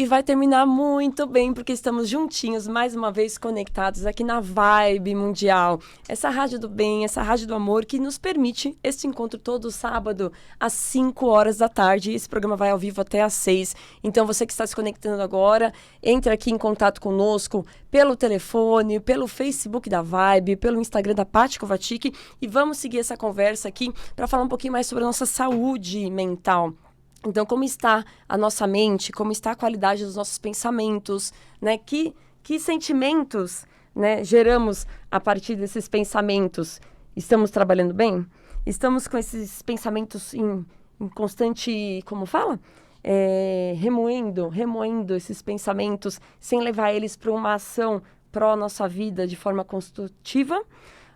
e vai terminar muito bem, porque estamos juntinhos, mais uma vez conectados aqui na Vibe Mundial. Essa rádio do bem, essa rádio do amor que nos permite esse encontro todo sábado às 5 horas da tarde. Esse programa vai ao vivo até às 6. Então você que está se conectando agora, entre aqui em contato conosco pelo telefone, pelo Facebook da Vibe, pelo Instagram da Paty Kovacic e vamos seguir essa conversa aqui para falar um pouquinho mais sobre a nossa saúde mental. Então, como está a nossa mente, como está a qualidade dos nossos pensamentos, né? Que sentimentos, né, geramos a partir desses pensamentos? Estamos trabalhando bem? Estamos com esses pensamentos em constante, como fala? Remoendo esses pensamentos sem levar eles para uma ação pró-nossa vida de forma construtiva?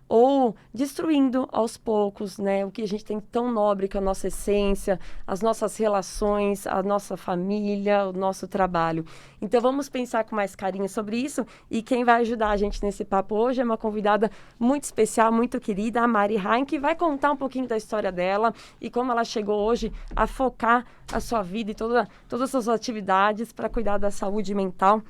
Ou destruindo aos poucos, né, o que a gente tem tão nobre, que é a nossa essência, as nossas relações, a nossa família, o nosso trabalho. Então vamos pensar com mais carinho sobre isso e quem vai ajudar a gente nesse papo hoje é uma convidada muito especial, muito querida, a Mari Hein, que vai contar um pouquinho da história dela e como ela chegou hoje a focar a sua vida e todas as suas atividades para cuidar da saúde mental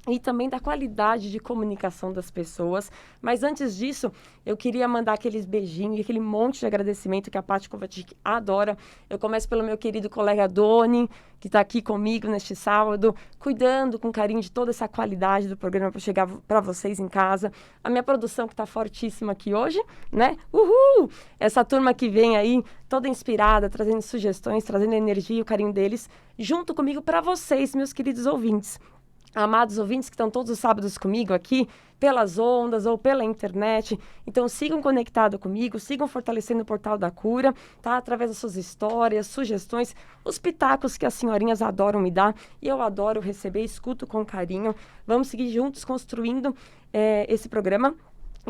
e também da qualidade de comunicação das pessoas. Mas antes disso, eu queria mandar aqueles beijinhos e aquele monte de agradecimento que a Paty Kovacic adora. Eu começo pelo meu querido colega Doni, que está aqui comigo neste sábado, cuidando com carinho de toda essa qualidade do programa para chegar para vocês em casa. A minha produção que está fortíssima aqui hoje, né? Uhul! Essa turma que vem aí, toda inspirada, trazendo sugestões, trazendo energia e o carinho deles, junto comigo para vocês, meus queridos ouvintes. Amados ouvintes que estão todos os sábados comigo aqui, pelas ondas ou pela internet. Então, sigam conectados comigo, sigam fortalecendo o Portal da Cura, tá? Através das suas histórias, sugestões, os pitacos que as senhorinhas adoram me dar. E eu adoro receber, escuto com carinho. Vamos seguir juntos construindo esse programa.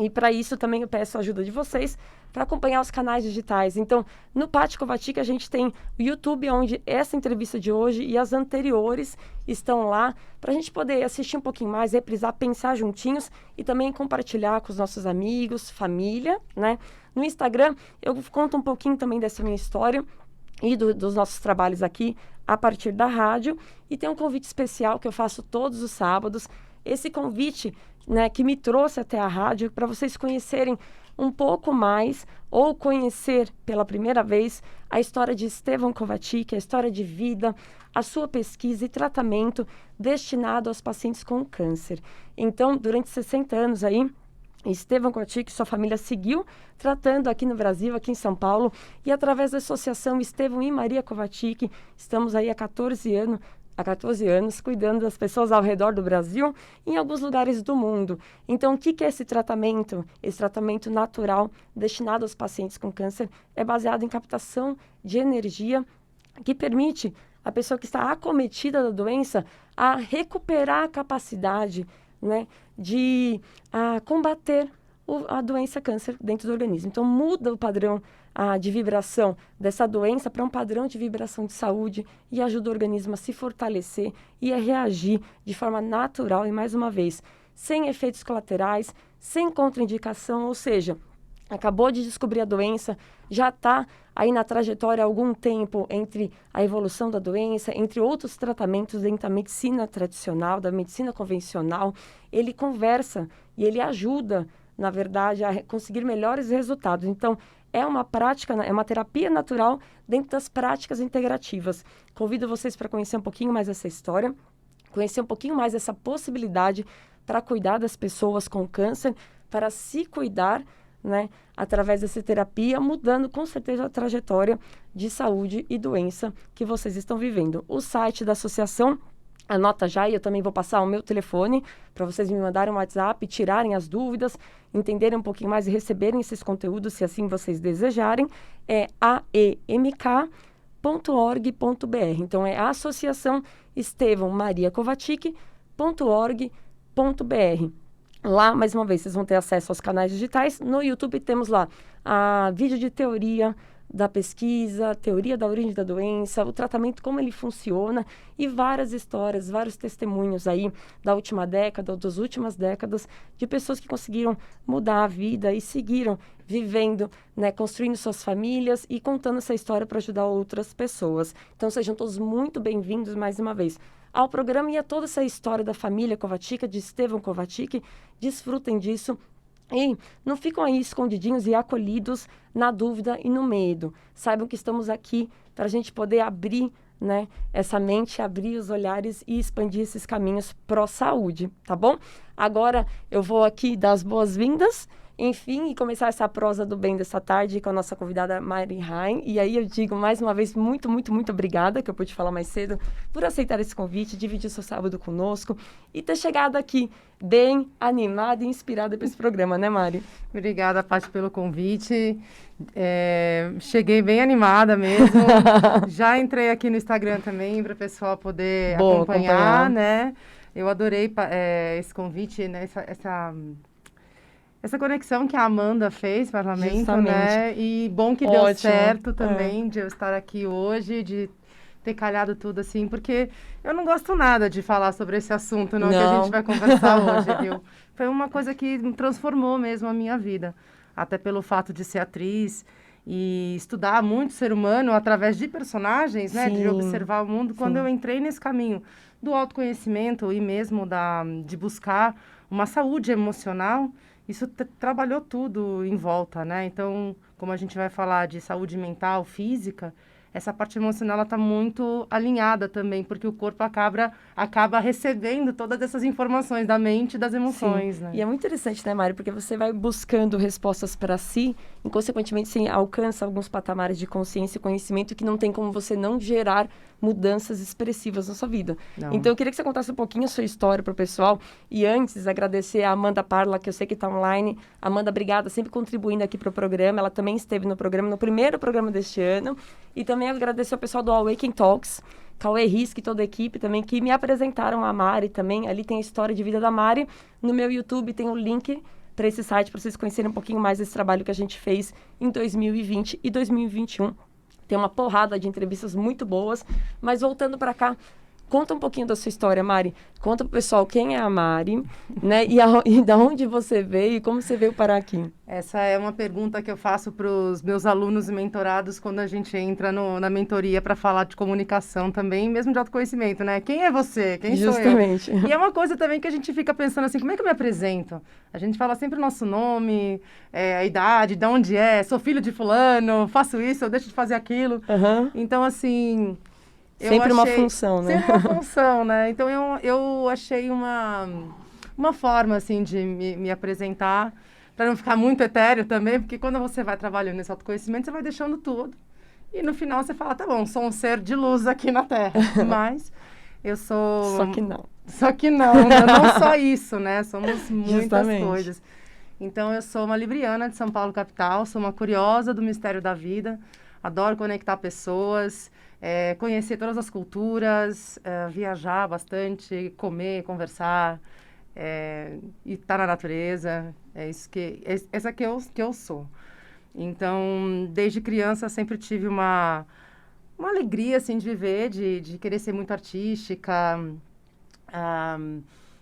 E para isso também eu peço a ajuda de vocês para acompanhar os canais digitais. Então, no Paty Kovacic a gente tem o YouTube, onde essa entrevista de hoje e as anteriores estão lá, para a gente poder assistir um pouquinho mais, reprisar, pensar juntinhos e também compartilhar com os nossos amigos, família, né? No Instagram, eu conto um pouquinho também dessa minha história e dos nossos trabalhos aqui a partir da rádio. E tem um convite especial que eu faço todos os sábados. Esse convite, né, que me trouxe até a rádio para vocês conhecerem um pouco mais ou conhecer pela primeira vez a história de Estevão Kovacic, a história de vida, a sua pesquisa e tratamento destinado aos pacientes com câncer. Então, durante 60 anos aí, Estevão Kovacic e sua família seguiu tratando aqui no Brasil, aqui em São Paulo, e através da Associação Estevão e Maria Kovacic, estamos aí há 14 anos, cuidando das pessoas ao redor do Brasil e em alguns lugares do mundo. Então, o que é esse tratamento? Esse tratamento natural destinado aos pacientes com câncer é baseado em captação de energia que permite a pessoa que está acometida da doença a recuperar a capacidade, né, de combater a doença câncer dentro do organismo. Então, muda o padrão de vibração dessa doença para um padrão de vibração de saúde e ajuda o organismo a se fortalecer e a reagir de forma natural e, mais uma vez, sem efeitos colaterais, sem contraindicação, ou seja, acabou de descobrir a doença, já está aí na trajetória há algum tempo entre a evolução da doença, entre outros tratamentos dentro da medicina tradicional, da medicina convencional, ele conversa e ele ajuda, na verdade, a conseguir melhores resultados. Então, é uma prática, é uma terapia natural dentro das práticas integrativas. Convido vocês para conhecer um pouquinho mais essa história, conhecer um pouquinho mais essa possibilidade para cuidar das pessoas com câncer, para se cuidar, né, através dessa terapia, mudando com certeza a trajetória de saúde e doença que vocês estão vivendo. O site da associação, anota já, e eu também vou passar o meu telefone para vocês me mandarem um WhatsApp, tirarem as dúvidas, entenderem um pouquinho mais e receberem esses conteúdos, se assim vocês desejarem, é aemk.org.br. Então, é a Associação Estevão Maria Kovacic.org.br. Lá, mais uma vez, vocês vão ter acesso aos canais digitais. No YouTube temos lá vídeo de teoria, da pesquisa, teoria da origem da doença, o tratamento, como ele funciona e várias histórias, vários testemunhos aí da última década ou das últimas décadas de pessoas que conseguiram mudar a vida e seguiram vivendo, né, construindo suas famílias e contando essa história para ajudar outras pessoas. Então, sejam todos muito bem-vindos mais uma vez ao programa e a toda essa história da família Kovačić, de Estevão Kovačić. Desfrutem disso. E não ficam aí escondidinhos e acolhidos na dúvida e no medo. Saibam que estamos aqui para a gente poder abrir, né, essa mente, abrir os olhares e expandir esses caminhos pró-saúde, tá bom? Agora eu vou aqui dar as boas-vindas, enfim, e começar essa prosa do bem dessa tarde com a nossa convidada Mari Hein. E aí eu digo mais uma vez muito, muito, muito obrigada, que eu pude falar mais cedo, por aceitar esse convite, dividir o seu sábado conosco e ter chegado aqui bem animada e inspirada para esse programa, né, Mari? Obrigada, Paty, pelo convite. Cheguei bem animada mesmo. Já entrei aqui no Instagram também para o pessoal poder acompanhar, né? Eu adorei esse convite, né? Essa conexão que a Amanda fez, parlamento, justamente, né? E bom que deu certo também de eu estar aqui hoje, de ter calhado tudo assim, porque eu não gosto nada de falar sobre esse assunto, não, que a gente vai conversar hoje, viu? Foi uma coisa que transformou mesmo a minha vida, até pelo fato de ser atriz e estudar muito ser humano através de personagens, né? Sim. De observar o mundo. Quando eu entrei nesse caminho do autoconhecimento e mesmo de buscar uma saúde emocional, isso trabalhou tudo em volta, né? Então, como a gente vai falar de saúde mental, física, essa parte emocional, ela está muito alinhada também, porque o corpo acaba recebendo todas essas informações da mente e das emoções, sim, né? E é muito interessante, né, Mário? Porque você vai buscando respostas para si e, consequentemente, você alcança alguns patamares de consciência e conhecimento que não tem como você não gerar mudanças expressivas na sua vida. Não. Então, eu queria que você contasse um pouquinho a sua história para o pessoal. E antes, agradecer a Amanda Parla, que eu sei que está online. Amanda, obrigada, sempre contribuindo aqui para o programa. Ela também esteve no programa, no primeiro programa deste ano. E também agradecer ao pessoal do Awaken Talks, Cauê Risk e toda a equipe também, que me apresentaram a Mari também. Ali tem a história de vida da Mari. No meu YouTube tem o link para esse site, para vocês conhecerem um pouquinho mais desse trabalho que a gente fez em 2020 e 2021. Tem uma porrada de entrevistas muito boas. Mas voltando para cá, conta um pouquinho da sua história, Mari. Conta pro pessoal quem é a Mari, né? E da onde você veio e como você veio parar aqui. Essa é uma pergunta que eu faço para os meus alunos e mentorados quando a gente entra na mentoria para falar de comunicação também, mesmo de autoconhecimento, né? Quem é você? Quem justamente sou eu? E é uma coisa também que a gente fica pensando assim, como é que eu me apresento? A gente fala sempre o nosso nome, a idade, de onde sou filho de fulano, faço isso, eu deixo de fazer aquilo. Uhum. Então, assim... Sempre uma função, né? Sempre uma função, né? Então, eu achei uma forma, assim, de me apresentar, para não ficar muito etéreo também, porque quando você vai trabalhando nesse autoconhecimento, você vai deixando tudo. E no final você fala, tá bom, sou um ser de luz aqui na Terra. Mas eu sou... Só que não. Só que não, não só isso, né? Somos muitas justamente coisas. Então, eu sou uma libriana de São Paulo, capital, sou uma curiosa do mistério da vida, adoro conectar pessoas... conhecer todas as culturas, viajar bastante, comer, conversar, e estar na natureza, essa que eu sou. Então, desde criança, sempre tive uma alegria, assim, de viver, de querer ser muito artística,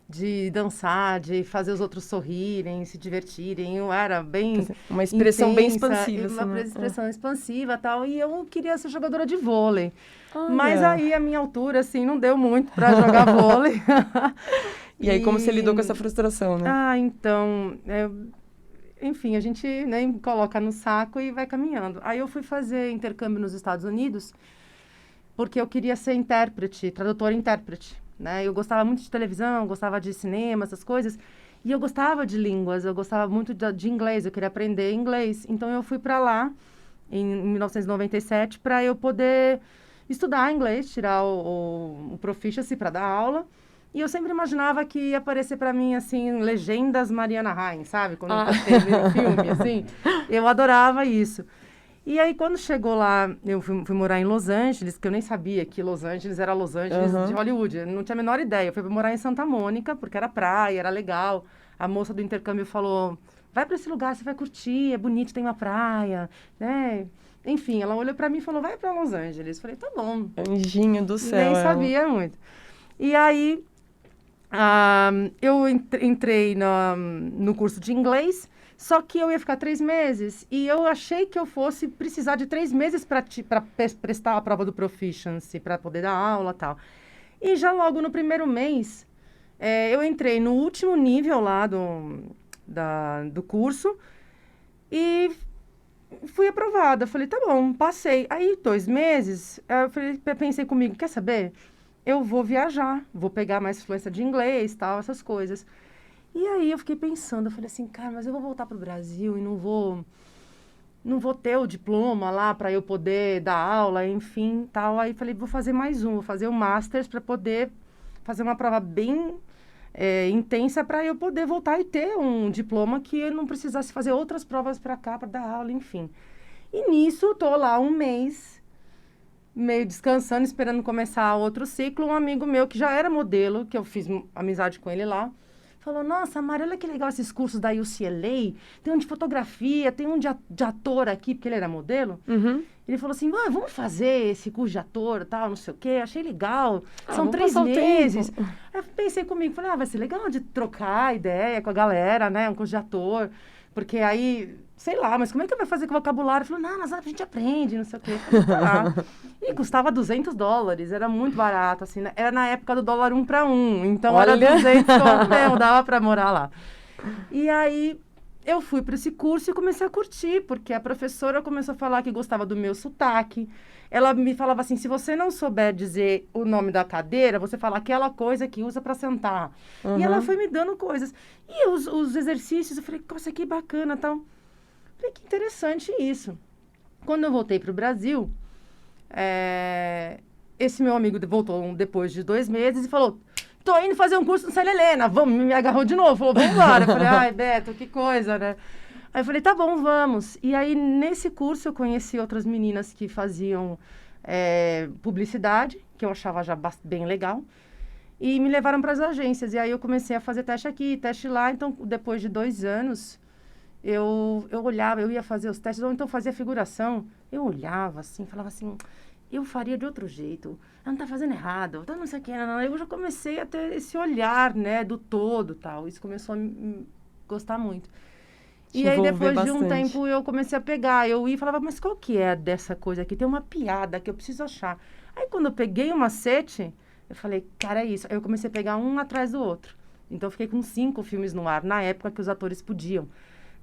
de dançar, de fazer os outros sorrirem, se divertirem. Eu era bem uma expressão intensa, bem expansiva. Uma expressão expansiva e tal. E eu queria ser jogadora de vôlei. Mas aí a minha altura, assim, não deu muito para jogar vôlei. E aí, como você lidou com essa frustração, né? Então... enfim, a gente, né, coloca no saco e vai caminhando. Aí eu fui fazer intercâmbio nos Estados Unidos porque eu queria ser intérprete, tradutora-intérprete. Né? Eu gostava muito de televisão, gostava de cinema, essas coisas. E eu gostava de línguas, eu gostava muito de inglês, eu queria aprender inglês. Então, eu fui para lá, em 1997, para eu poder estudar inglês, tirar o Proficiency para dar aula. E eu sempre imaginava que ia aparecer para mim, assim, legendas Mariana Hein, sabe? Quando eu passei no filme, assim. Eu adorava isso. E aí, quando chegou lá, eu fui morar em Los Angeles, que eu nem sabia que Los Angeles era Los Angeles de Hollywood. Eu não tinha a menor ideia. Eu fui morar em Santa Mônica, porque era praia, era legal. A moça do intercâmbio falou, vai para esse lugar, você vai curtir, é bonito, tem uma praia, né? enfim, ela olhou pra mim e falou, vai pra Los Angeles. Falei, tá bom. Anjinho do céu. Nem sabia muito. E aí, eu entrei no curso de inglês, só que eu ia ficar 3 meses. E eu achei que eu fosse precisar de 3 meses para prestar a prova do Proficiency, para poder dar aula e tal. E já logo no primeiro mês, eu entrei no último nível lá do curso e fui aprovada. Falei, tá bom, passei. Aí, 2 meses, pensei comigo, quer saber? Eu vou viajar, vou pegar mais fluência de inglês, tal, essas coisas. E aí eu fiquei pensando, eu falei assim, cara, mas eu vou voltar pro Brasil e não vou ter o diploma lá para eu poder dar aula, enfim, tal. Aí falei, vou fazer mais vou fazer o Masters para poder fazer uma prova bem intensa para eu poder voltar e ter um diploma que eu não precisasse fazer outras provas para cá, para dar aula, enfim. E nisso, tô lá 1 mês, meio descansando, esperando começar outro ciclo. Um amigo meu que já era modelo, que eu fiz amizade com ele lá, falou, nossa, Mari, olha que legal esses cursos da UCLA, tem um de fotografia, tem um de ator aqui, porque ele era modelo. Uhum. Ele falou assim, vamos fazer esse curso de ator, tal, não sei o quê, achei legal, são 3 passar o meses. tempo. Aí eu pensei comigo, falei, vai ser legal de trocar ideia com a galera, né, um curso de ator, porque aí, sei lá, mas como é que vai fazer com o vocabulário? Ele falou, não, mas a gente aprende, não sei o quê. Eu falei, tá lá. E custava $200, era muito barato, assim, né? Era na época do dólar 1 para 1, então Olha. era 200 conto mesmo, dava para morar lá. E aí, eu fui para esse curso e comecei a curtir, porque a professora começou a falar que gostava do meu sotaque. Ela me falava assim, se você não souber dizer o nome da cadeira, você fala aquela coisa que usa para sentar. Uhum. E ela foi me dando coisas. E os exercícios, eu falei, nossa, que bacana, tal. Falei, que interessante isso. Quando eu voltei para o Brasil, esse meu amigo voltou depois de 2 meses e falou, tô indo fazer um curso no Célia Helena, me agarrou de novo, falou, vamos embora. Eu falei, ai, Beto, que coisa, né? Aí eu falei, tá bom, vamos. E aí, nesse curso, eu conheci outras meninas que faziam publicidade, que eu achava já bem legal, e me levaram para as agências. E aí, eu comecei a fazer teste aqui, teste lá. Então, depois de 2 anos, eu olhava, eu ia fazer os testes, ou então fazia figuração. Eu olhava assim, falava assim, eu faria de outro jeito. Ela não tá fazendo errado, então não sei o que, não. Eu já comecei a ter esse olhar, né, do todo, tal. Isso começou a me gostar muito. E aí, depois de um tempo, eu comecei a pegar. Eu ia e falava, mas qual que é dessa coisa aqui? Tem uma piada que eu preciso achar. Aí, quando eu peguei o macete, eu falei, cara, é isso. Aí eu comecei a pegar um atrás do outro. Então, eu fiquei com 5 filmes no ar, na época que os atores podiam,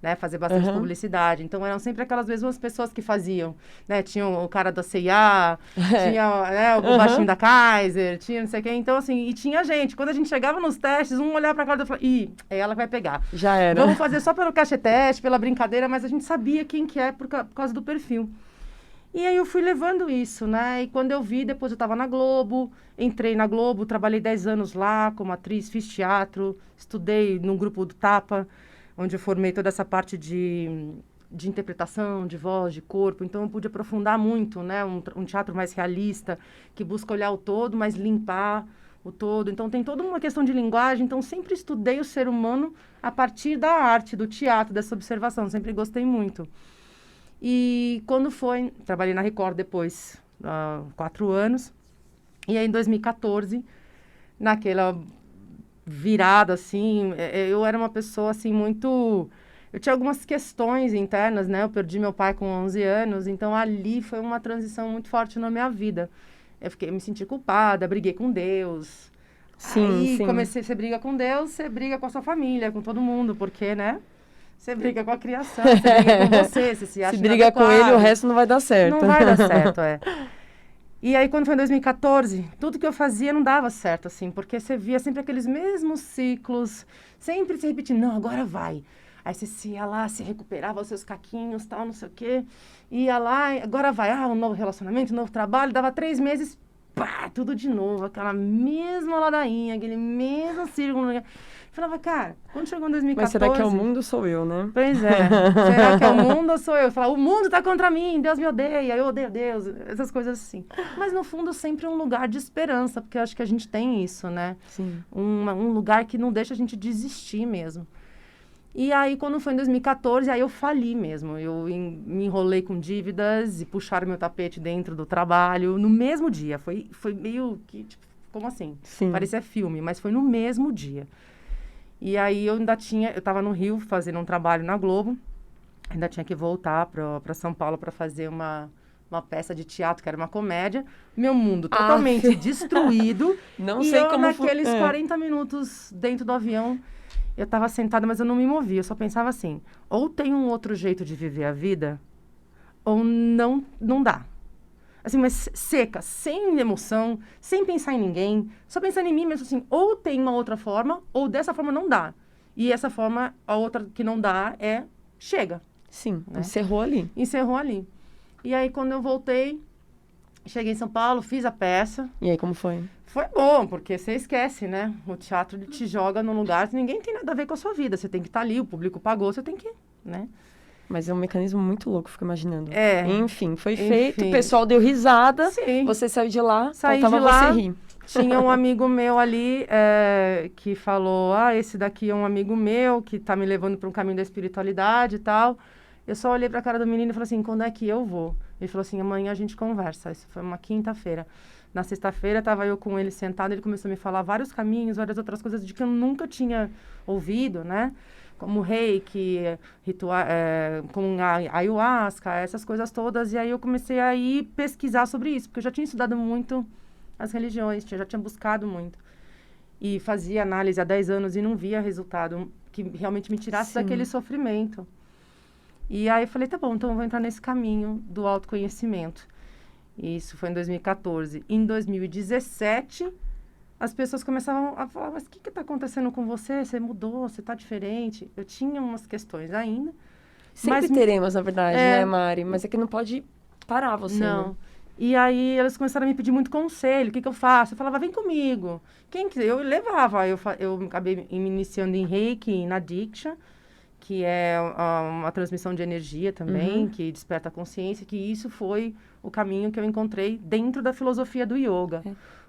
né, fazer bastante publicidade. Então, eram sempre aquelas mesmas pessoas que faziam, né? Tinha o cara da C&A, tinha, né, o baixinho da Kaiser, tinha não sei quem. Então, assim, e tinha gente. Quando a gente chegava nos testes, um olhava pra cara e falava, é ela que vai pegar. Já era. Vamos fazer só pelo cacheteste, pela brincadeira, mas a gente sabia quem que é por causa do perfil. E aí eu fui levando isso, né? E quando eu vi, depois eu estava na Globo, entrei na Globo, trabalhei 10 anos lá como atriz, fiz teatro, estudei num grupo do Tapa, onde eu formei toda essa parte de interpretação, de voz, de corpo. Então, eu pude aprofundar muito, né? Um teatro mais realista, que busca olhar o todo, mas limpar o todo. Então, tem toda uma questão de linguagem. Então, sempre estudei o ser humano a partir da arte, do teatro, dessa observação. Sempre gostei muito. E quando trabalhei na Record depois, 4 anos. E aí, em 2014, naquela virada, assim, eu era uma pessoa, assim, muito... Eu tinha algumas questões internas, né? Eu perdi meu pai com 11 anos, então ali foi uma transição muito forte na minha vida. Eu me senti culpada, briguei com Deus. Sim, sim. Comecei, você briga com Deus, você briga com a sua família, com todo mundo, porque, né? Você briga com a criação, você briga com você se acha se briga com ele, o resto não vai dar certo. Não vai dar certo, E aí, quando foi em 2014, tudo que eu fazia não dava certo, assim, porque você via sempre aqueles mesmos ciclos, sempre se repetindo, não, agora vai. Aí você ia lá, se recuperava os seus caquinhos, tal, não sei o quê, ia lá, agora vai, um novo relacionamento, um novo trabalho, dava 3 meses, pá, tudo de novo, aquela mesma ladainha, aquele mesmo círculo. Falava, cara, quando chegou em 2014... Mas será que é o mundo sou eu, né? Pois é. Será que é o mundo ou sou eu? Eu falava, o mundo tá contra mim, Deus me odeia, eu odeio Deus, essas coisas assim. Mas, no fundo, sempre um lugar de esperança, porque eu acho que a gente tem isso, né? Sim. Um lugar que não deixa a gente desistir mesmo. E aí, quando foi em 2014, aí eu fali mesmo. Me enrolei com dívidas e puxaram meu tapete dentro do trabalho no mesmo dia. Foi meio que, tipo, como assim? Sim. Parecia filme, mas foi no mesmo dia. E aí eu estava no Rio fazendo um trabalho na Globo, ainda tinha que voltar para São Paulo para fazer uma peça de teatro, que era uma comédia. Meu mundo totalmente destruído. Não e sei eu, como naqueles 40 minutos dentro do avião, eu estava sentada, mas eu não me movia. Eu só pensava assim, ou tem um outro jeito de viver a vida, ou não dá. Assim, mas seca, sem emoção, sem pensar em ninguém, só pensando em mim mesmo assim, ou tem uma outra forma, ou dessa forma não dá. E essa forma, a outra que não dá chega. Sim, né? Encerrou ali. Encerrou ali. E aí, quando eu voltei, cheguei em São Paulo, fiz a peça. E aí, como foi? Foi bom, porque você esquece, né? O teatro te joga num lugar que ninguém tem nada a ver com a sua vida. Você tem que estar ali, o público pagou, você tem que, né? Mas é um mecanismo muito louco, fico imaginando. É. Enfim, foi feito, o pessoal deu risada, Sim. Você saiu de lá, Saí faltava de lá, você rir. Tinha um amigo meu ali que falou, esse daqui é um amigo meu que tá me levando para um caminho da espiritualidade e tal. Eu só olhei para a cara do menino e falei assim, quando é que eu vou? Ele falou assim, amanhã a gente conversa. Isso foi uma quinta-feira. Na sexta-feira, estava eu com ele sentado, ele começou a me falar vários caminhos, várias outras coisas de que eu nunca tinha ouvido, né? Como reiki, ritual, como a ayahuasca, essas coisas todas. E aí eu comecei a ir pesquisar sobre isso, porque eu já tinha estudado muito as religiões, já tinha buscado muito. E fazia análise há 10 anos e não via resultado que realmente me tirasse daquele sofrimento. E aí eu falei, tá bom, então eu vou entrar nesse caminho do autoconhecimento. Isso foi em 2014. Em 2017, as pessoas começavam a falar, mas o que está acontecendo com você? Você mudou, você está diferente. Eu tinha umas questões ainda. Sempre teremos, na verdade, né, Mari? Mas é que não pode parar você, Não. Né? E aí, elas começaram a me pedir muito conselho. O que eu faço? Eu falava, vem comigo. Quem quiser. Eu levava. Eu acabei me iniciando em Reiki, na Diksha, que é uma transmissão de energia também, que desperta a consciência, que isso foi o caminho que eu encontrei dentro da filosofia do yoga.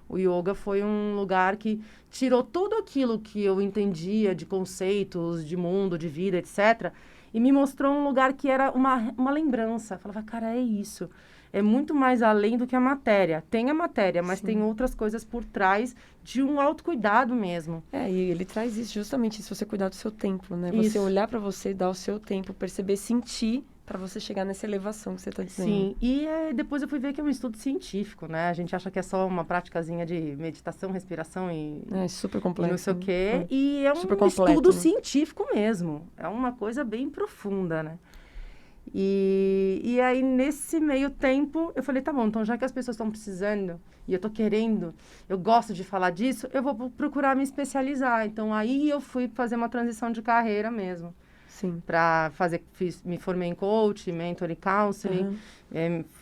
O yoga foi um lugar que tirou tudo aquilo que eu entendia de conceitos, de mundo, de vida, etc., e me mostrou um lugar que era uma lembrança. Eu falava, cara, é isso. É muito mais além do que a matéria. Tem a matéria, mas tem outras coisas por trás de um autocuidado mesmo. E ele traz isso, justamente isso, você cuidar do seu tempo, né? Isso. Você olhar para você, dar o seu tempo, perceber, sentir, para você chegar nessa elevação que você está dizendo. Sim, e depois eu fui ver que é um estudo científico, né? A gente acha que é só uma praticazinha de meditação, respiração e... super complexo. E não sei o quê. E é um estudo científico mesmo. É uma coisa bem profunda, né? E aí, nesse meio tempo, eu falei, tá bom, então já que as pessoas estão precisando e eu tô querendo, eu gosto de falar disso, eu vou procurar me especializar. Então, aí eu fui fazer uma transição de carreira mesmo. Sim. Me formei em coach, mentor e counseling,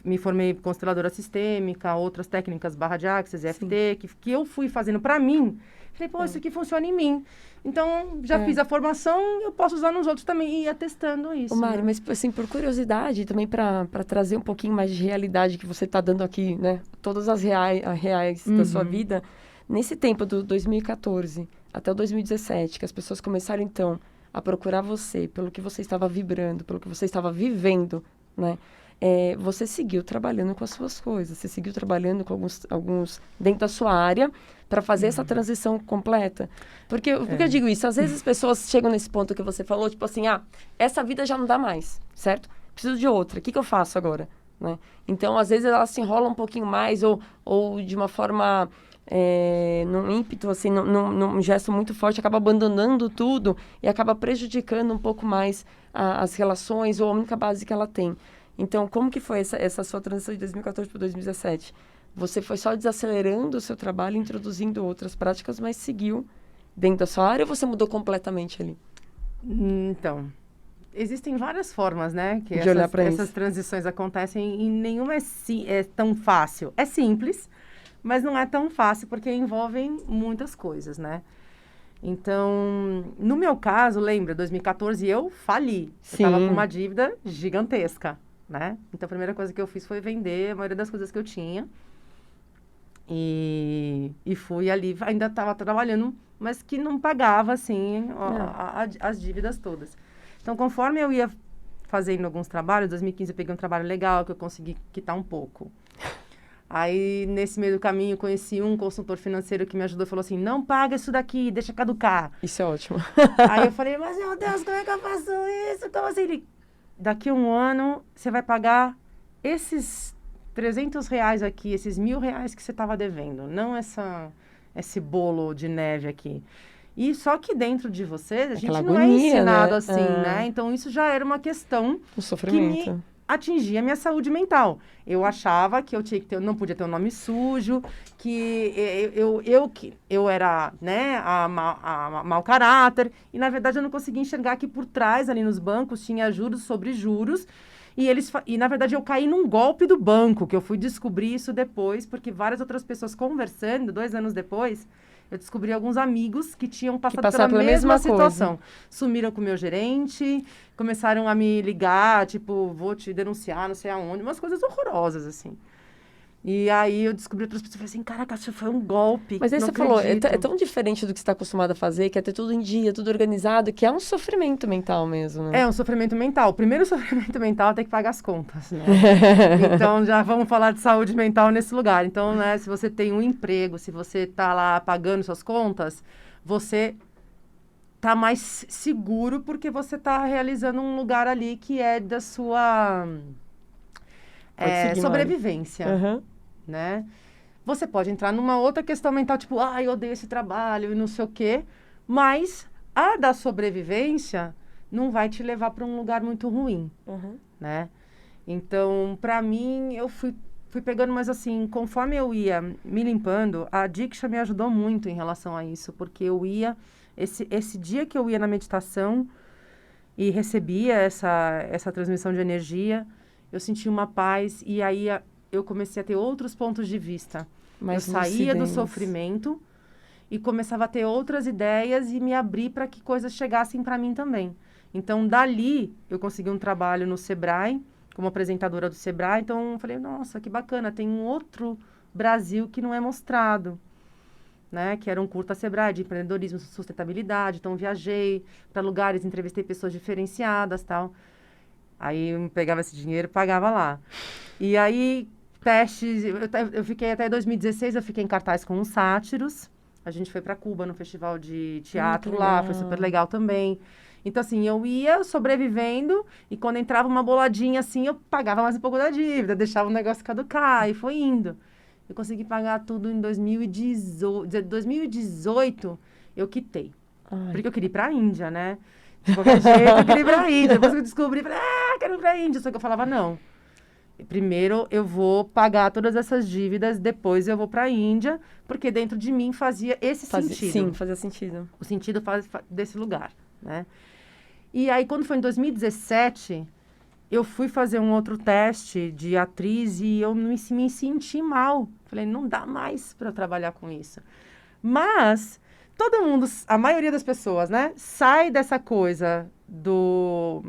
me formei em consteladora sistêmica, outras técnicas, barra de Access, EFT, que eu fui fazendo para mim. Falei, pô, isso aqui funciona em mim. Então, já fiz a formação, eu posso usar nos outros também e ir atestando isso. Mari, mas assim, por curiosidade, também para trazer um pouquinho mais de realidade que você está dando aqui, né? Todas as reais da sua vida. Nesse tempo do 2014 até o 2017, que as pessoas começaram, então, a procurar você pelo que você estava vibrando, pelo que você estava vivendo, né? Você seguiu trabalhando com as suas coisas, você seguiu trabalhando com alguns dentro da sua área para fazer essa transição completa. Porque eu digo isso, às vezes as pessoas chegam nesse ponto que você falou, tipo assim, essa vida já não dá mais, certo? Preciso de outra, o que eu faço agora? Né? Então, às vezes elas se enrolam um pouquinho mais ou de uma forma... num ímpeto, assim, num gesto muito forte, acaba abandonando tudo e acaba prejudicando um pouco mais as relações ou a única base que ela tem. Então, como que foi essa sua transição de 2014 para 2017? Você foi só desacelerando o seu trabalho, introduzindo outras práticas, mas seguiu dentro da sua área ou você mudou completamente ali? Então, existem várias formas, né? Que essas transições acontecem e nenhuma é tão fácil. É simples, mas não é tão fácil porque envolvem muitas coisas, né? Então, no meu caso, lembra, 2014 eu fali. Sim. Eu estava com uma dívida gigantesca, né? Então, a primeira coisa que eu fiz foi vender a maioria das coisas que eu tinha. E fui ali, ainda estava trabalhando, mas que não pagava, assim, as dívidas todas. Então, conforme eu ia fazendo alguns trabalhos, em 2015 eu peguei um trabalho legal, que eu consegui quitar um pouco. Aí, nesse meio do caminho, conheci um consultor financeiro que me ajudou e falou assim, não paga isso daqui, deixa caducar. Isso é ótimo. Aí eu falei, mas meu Deus, como é que eu faço isso? Como assim? Ele, daqui a 1 ano, você vai pagar esses R$300 aqui, esses R$1.000 que você estava devendo, não esse bolo de neve aqui. E só que dentro de você, a gente não é ensinado, né? Assim, né? Então, isso já era uma questão o sofrimento. Que me atingia a minha saúde mental. Eu achava que eu tinha que ter, não podia ter um nome sujo, que eu era, né, a mau caráter. E, na verdade, eu não conseguia enxergar que por trás, ali nos bancos, tinha juros sobre juros. E, na verdade, eu caí num golpe do banco, que eu fui descobrir isso depois, porque várias outras pessoas conversando, 2 anos depois, eu descobri alguns amigos que tinham passado pela mesma situação. Sumiram com o meu gerente, começaram a me ligar, tipo, vou te denunciar, não sei aonde, umas coisas horrorosas, assim. E aí eu descobri outras pessoas, falei assim, caraca, isso foi um golpe. Mas aí você falou, é tão diferente do que você está acostumado a fazer, que é ter tudo em dia, tudo organizado, que é um sofrimento mental mesmo, né? É um sofrimento mental. O primeiro sofrimento mental é ter que pagar as contas, né? Então, já vamos falar de saúde mental nesse lugar. Então, né, se você tem um emprego, se você está lá pagando suas contas, você tá mais seguro porque você está realizando um lugar ali que é da sua sobrevivência. Uhum. Né? Você pode entrar numa outra questão mental, tipo, eu odeio esse trabalho e não sei o quê, mas a da sobrevivência não vai te levar para um lugar muito ruim, né? Então, para mim, eu fui pegando, mas assim, conforme eu ia me limpando, a Diksha me ajudou muito em relação a isso, porque eu ia, esse dia que eu ia na meditação e recebia essa transmissão de energia, eu sentia uma paz e aí eu comecei a ter outros pontos de vista. Eu saía do sofrimento e começava a ter outras ideias e me abrir para que coisas chegassem para mim também. Então, dali, eu consegui um trabalho no Sebrae, como apresentadora do Sebrae. Então, eu falei, nossa, que bacana, tem um outro Brasil que não é mostrado, né? Que era um curta Sebrae de empreendedorismo, sustentabilidade. Então, viajei para lugares, entrevistei pessoas diferenciadas, tal. Aí, eu pegava esse dinheiro e pagava lá. E aí, testes, eu fiquei até 2016, eu fiquei em cartaz com os Sátiros. A gente foi para Cuba no festival de teatro lá, foi super legal também. Então, assim, eu ia sobrevivendo e quando entrava uma boladinha, assim, eu pagava mais um pouco da dívida, deixava o negócio caducar e foi indo. Eu consegui pagar tudo em 2018. 2018, eu quitei. Porque eu queria ir para a Índia, né? De qualquer jeito, eu queria ir para a Índia. Depois que eu descobri, eu falei, quero ir para a Índia. Só que eu falava, não. Primeiro eu vou pagar todas essas dívidas, depois eu vou para a Índia, porque dentro de mim fazia esse sentido. Sim, fazia sentido. O sentido desse lugar, né? E aí, quando foi em 2017, eu fui fazer um outro teste de atriz e eu me senti mal. Falei, não dá mais para eu trabalhar com isso. Mas todo mundo, a maioria das pessoas, né, sai dessa coisa do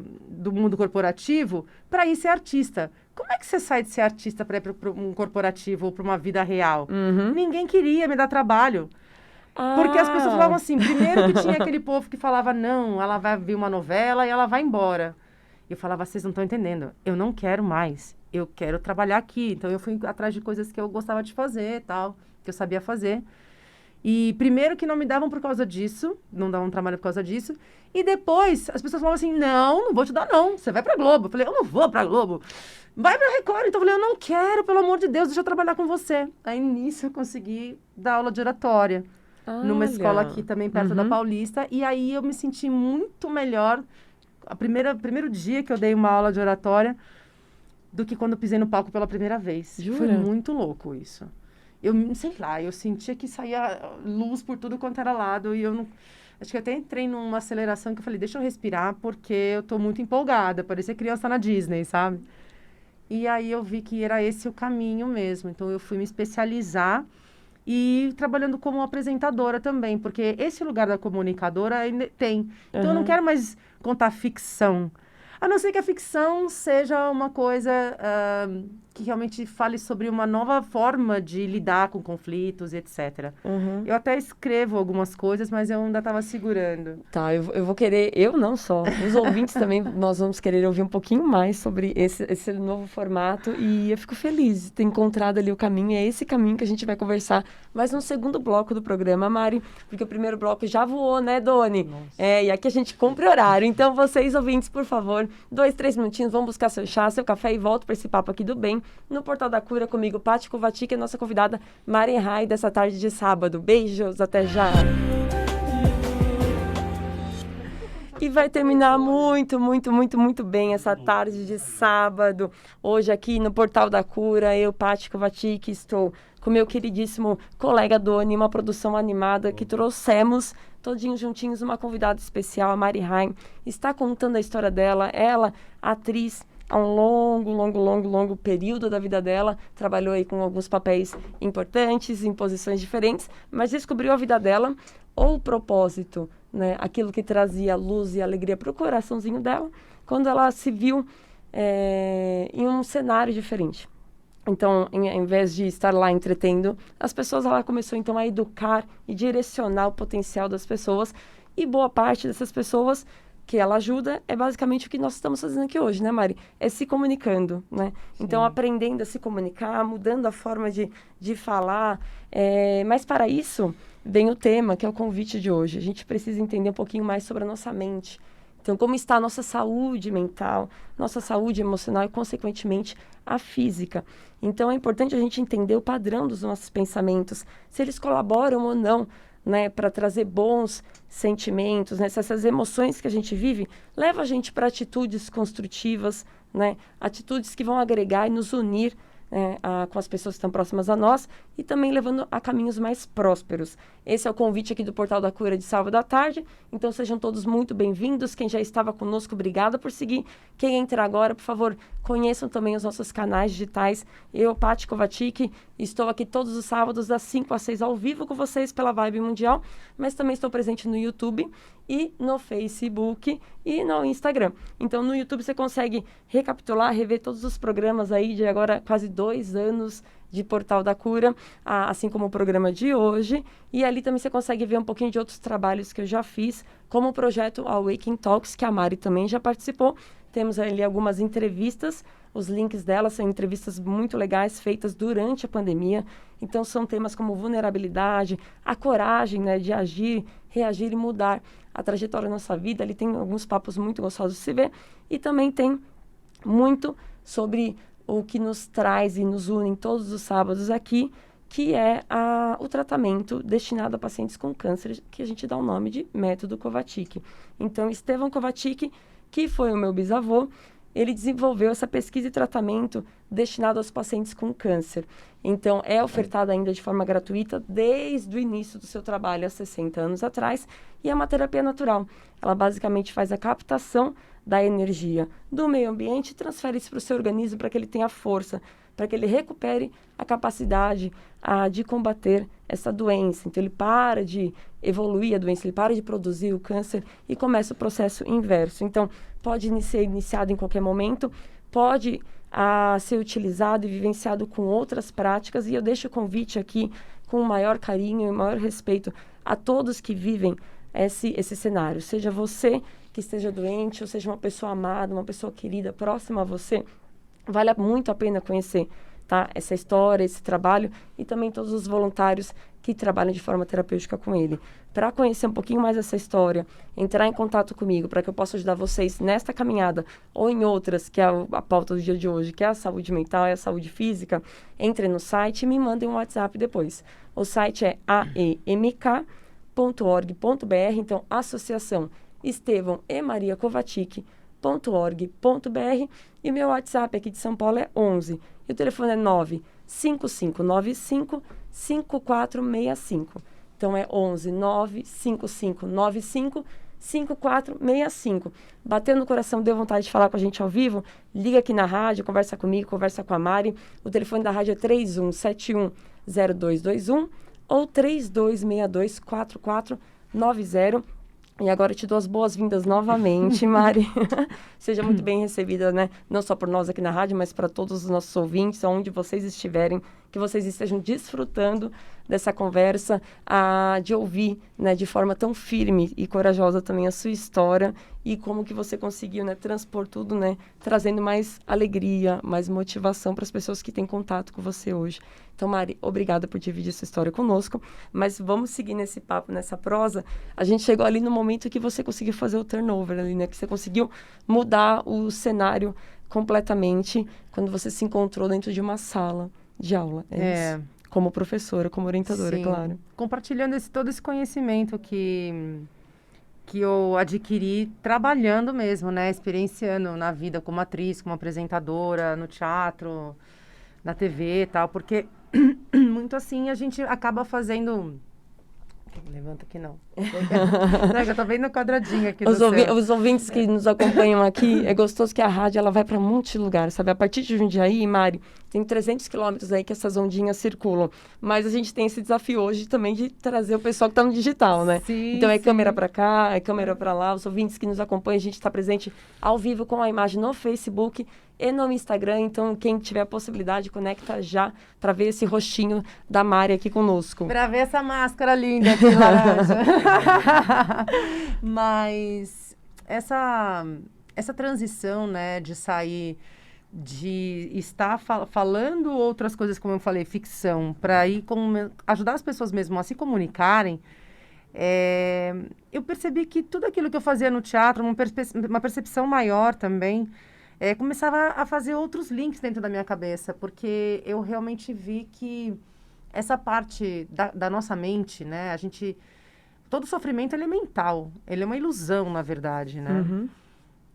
mundo corporativo para ir ser artista. Como é que você sai de ser artista para ir para um corporativo ou para uma vida real? Ninguém queria me dar trabalho. Porque as pessoas falavam assim, primeiro que tinha aquele povo que falava, não, ela vai ver uma novela e ela vai embora. Eu falava, vocês não estão entendendo, eu não quero mais, eu quero trabalhar aqui. Então, eu fui atrás de coisas que eu gostava de fazer, tal, que eu sabia fazer. E primeiro que não me davam por causa disso, não davam trabalho por causa disso. E depois, as pessoas falavam assim, não vou te dar não, você vai pra Globo. Eu falei, eu não vou pra Globo. Vai pra Record. Então eu falei, eu não quero, pelo amor de Deus, deixa eu trabalhar com você. Aí nisso eu consegui dar aula de oratória. Numa escola aqui também perto da Paulista. E aí eu me senti muito melhor, primeiro dia que eu dei uma aula de oratória, do que quando eu pisei no palco pela primeira vez. Jura? Foi muito louco isso. Eu, sei lá, eu sentia que saía luz por tudo quanto era lado e eu não... Acho que eu até entrei numa aceleração que eu falei, deixa eu respirar porque eu tô muito empolgada, parecia criança na Disney, sabe? E aí eu vi que era esse o caminho mesmo, então eu fui me especializar e trabalhando como apresentadora também, porque esse lugar da comunicadora ainda tem. Então eu não quero mais contar ficção. A não ser que a ficção seja uma coisa que realmente fale sobre uma nova forma de lidar com conflitos, etc. Eu até escrevo algumas coisas, mas eu ainda estava segurando. Tá, eu vou querer, eu não só, os ouvintes também, nós vamos querer ouvir um pouquinho mais sobre esse novo formato e eu fico feliz de ter encontrado ali o caminho, e é esse caminho que a gente vai conversar mais no segundo bloco do programa, Mari, porque o primeiro bloco já voou, né, Doni? E aqui a gente cumpre horário, então vocês, ouvintes, por favor, 2, 3 minutinhos, vão buscar seu chá, seu café e volto para esse papo aqui do bem, no Portal da Cura, comigo, Paty Kovacic, e a nossa convidada, Mari Rai, dessa tarde de sábado. Beijos, até já! E vai terminar muito, muito, muito, muito bem essa tarde de sábado. Hoje aqui no Portal da Cura, eu, Paty Kovacic, estou com meu queridíssimo colega Doni, uma produção animada que trouxemos todinhos juntinhos uma convidada especial, a Mari Rai. Está contando a história dela, ela, atriz, há um longo período da vida dela, trabalhou aí com alguns papéis importantes, em posições diferentes, mas descobriu a vida dela, ou o propósito, né, aquilo que trazia luz e alegria para o coraçãozinho dela, quando ela se viu em um cenário diferente. Então, em vez de estar lá entretendo as pessoas, ela começou então a educar e direcionar o potencial das pessoas, e boa parte dessas pessoas que ela ajuda é basicamente o que nós estamos fazendo aqui hoje, né, Mari? É se comunicando, né? Sim. Então, aprendendo a se comunicar, mudando a forma de falar. Mas para isso, vem o tema, que é o convite de hoje. A gente precisa entender um pouquinho mais sobre a nossa mente. Então, como está a nossa saúde mental, nossa saúde emocional e, consequentemente, a física. Então, é importante a gente entender o padrão dos nossos pensamentos, se eles colaboram ou não, né, para trazer bons sentimentos, né, se essas emoções que a gente vive levam a gente para atitudes construtivas, né, atitudes que vão agregar e nos unir com as pessoas que estão próximas a nós e também levando a caminhos mais prósperos. Esse é o convite aqui do Portal da Cura de sábado à tarde, então sejam todos muito bem-vindos. Quem já estava conosco, obrigada por seguir. Quem entra agora, por favor, conheçam também os nossos canais digitais. Eu, Paty Kovacic, estou aqui todos os sábados das 5 às 6 ao vivo com vocês pela Vibe Mundial, mas também estou presente no YouTube e no Facebook e no Instagram. Então, no YouTube você consegue recapitular, rever todos os programas aí de agora quase 2 anos de Portal da Cura, assim como o programa de hoje. E ali também você consegue ver um pouquinho de outros trabalhos que eu já fiz, como o projeto Awakening Talks, que a Mari também já participou. Temos ali algumas entrevistas, os links delas são entrevistas muito legais, feitas durante a pandemia. Então, são temas como vulnerabilidade, a coragem, né, de agir, reagir e mudar a trajetória da nossa vida. Ali tem alguns papos muito gostosos de se ver. E também tem muito sobre o que nos traz e nos une todos os sábados aqui, que é o tratamento destinado a pacientes com câncer, que a gente dá o nome de Método Kovacic. Então, Estevão Kovacic, que foi o meu bisavô, ele desenvolveu essa pesquisa e tratamento destinado aos pacientes com câncer. Então, é ofertada ainda de forma gratuita desde o início do seu trabalho, há 60 anos atrás, e é uma terapia natural. Ela basicamente faz a captação da energia do meio ambiente e transfere isso para o seu organismo para que ele tenha força, para que ele recupere a capacidade de combater essa doença. Então, ele para de evoluir a doença, ele para de produzir o câncer e começa o processo inverso. Então, pode ser iniciado em qualquer momento, pode ser utilizado e vivenciado com outras práticas, e eu deixo o convite aqui com o maior carinho e o maior respeito a todos que vivem esse cenário. Seja você que esteja doente, ou seja uma pessoa amada, uma pessoa querida, próxima a você, vale muito a pena conhecer, tá? Essa história, esse trabalho, e também todos os voluntários que trabalham de forma terapêutica com ele. Para conhecer um pouquinho mais essa história, entrar em contato comigo para que eu possa ajudar vocês nesta caminhada ou em outras, que é a pauta do dia de hoje, que é a saúde mental e a saúde física, entre no site e me mandem um WhatsApp depois. O site é aemk.org.br, então Associação Estevão e Maria Kovacic.org.br, e meu WhatsApp aqui de São Paulo é 11, e o telefone é 95595-5465. Então, é 11 95595-5465. Bateu no coração, deu vontade de falar com a gente ao vivo? Liga aqui na rádio, conversa comigo, conversa com a Mari. O telefone da rádio é 3171-0221 ou 3262-4490. E agora eu te dou as boas-vindas novamente, Mari. Seja muito bem recebida, né? Não só por nós aqui na rádio, mas para todos os nossos ouvintes, onde vocês estiverem, que vocês estejam desfrutando dessa conversa, de ouvir, né, de forma tão firme e corajosa também a sua história e como que você conseguiu, né, transpor tudo, né, trazendo mais alegria, mais motivação para as pessoas que têm contato com você hoje. Então, Mari, obrigada por dividir essa história conosco, mas vamos seguir nesse papo, nessa prosa. A gente chegou ali no momento que você conseguiu fazer o turnover ali, né, que você conseguiu mudar o cenário completamente quando você se encontrou dentro de uma sala de aula. É isso? Como professora, como orientadora, sim, claro. Compartilhando todo esse conhecimento que eu adquiri trabalhando mesmo, né? Experienciando na vida como atriz, como apresentadora, no teatro, na TV e tal. Porque muito assim a gente acaba fazendo... Levanta aqui, não. Eu tô vendo o quadradinho aqui Os ouvintes que nos acompanham aqui, é gostoso que a rádio ela vai para muitos lugares, sabe? A partir de Jundiaí, Mari, tem 300 quilômetros aí que essas ondinhas circulam. Mas a gente tem esse desafio hoje também de trazer o pessoal que está no digital, né? Sim, então é sim. Câmera para cá, é câmera para lá. Os ouvintes que nos acompanham, a gente está presente ao vivo com a imagem no Facebook e no Instagram. Então, quem tiver a possibilidade, conecta já para ver esse rostinho da Mari aqui conosco. Para ver essa máscara linda aqui, laranja. Mas essa transição, né, de sair, de estar falando outras coisas, como eu falei, ficção, para ir ajudar as pessoas mesmo a se comunicarem, eu percebi que tudo aquilo que eu fazia no teatro, uma percepção maior também, começava a fazer outros links dentro da minha cabeça, porque eu realmente vi que essa parte da nossa mente, né, todo sofrimento ele é mental, ele é uma ilusão, na verdade, né? Uhum.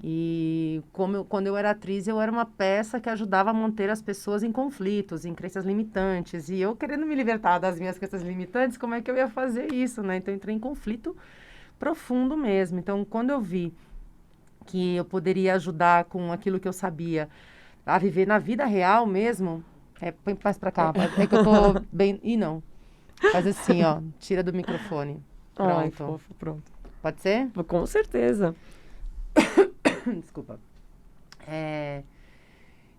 E quando eu era atriz, eu era uma peça que ajudava a manter as pessoas em conflitos, em crenças limitantes. E eu querendo me libertar das minhas crenças limitantes, como é que eu ia fazer isso, né? Então, eu entrei em conflito profundo mesmo. Então, quando eu vi que eu poderia ajudar com aquilo que eu sabia a viver na vida real mesmo... põe mais pra cá, é que eu tô bem... Ih, não. Faz assim, ó, tira do microfone. Pronto. Ai, fofo, pronto. Pode ser? Com certeza. Desculpa.